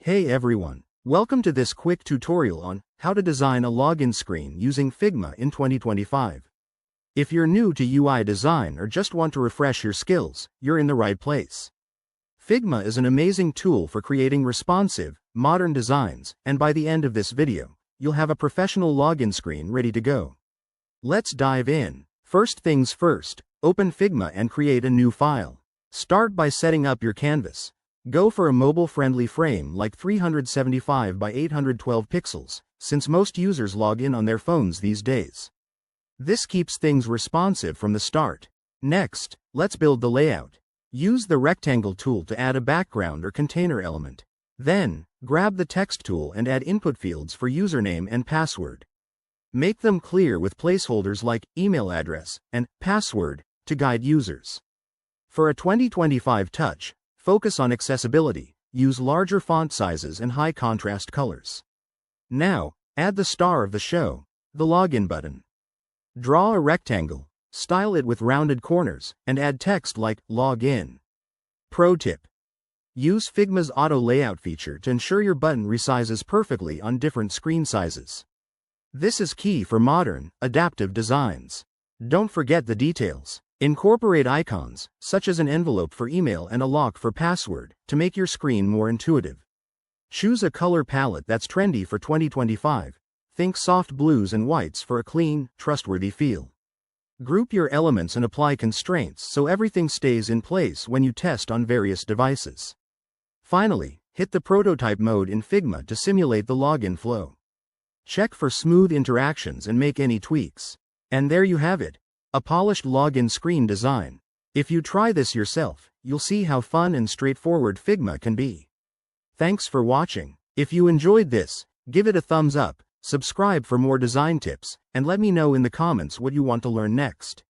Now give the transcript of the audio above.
Hey everyone, welcome to this quick tutorial on how to design a login screen using Figma in 2025. If you're new to UI design or just want to refresh your skills, you're in the right place. Figma is an amazing tool for creating responsive, modern designs, and by the end of this video, you'll have a professional login screen ready to go. Let's dive in. First things first, open Figma and create a new file. Start by setting up your canvas. Go for a mobile-friendly frame like 375 by 812 pixels, since most users log in on their phones these days. This keeps things responsive from the start. Next, let's build the layout. Use the rectangle tool to add a background or container element. Then, grab the text tool and add input fields for username and password. Make them clear with placeholders like email address and password to guide users. For a 2025 touch, focus on accessibility, use larger font sizes and high contrast colors. Now, add the star of the show, the login button. Draw a rectangle, style it with rounded corners, and add text like log in. Pro tip: use Figma's auto layout feature to ensure your button resizes perfectly on different screen sizes. This is key for modern, adaptive designs. Don't forget the details. Incorporate icons, such as an envelope for email and a lock for password, to make your screen more intuitive. Choose a color palette that's trendy for 2025. Think soft blues and whites for a clean, trustworthy feel. Group your elements and apply constraints so everything stays in place when you test on various devices. Finally, hit the prototype mode in Figma to simulate the login flow. Check for smooth interactions and make any tweaks. And there you have it. A polished login screen design. If you try this yourself, you'll see how fun and straightforward Figma can be. Thanks for watching. If you enjoyed this, give it a thumbs up, subscribe for more design tips, and let me know in the comments what you want to learn next.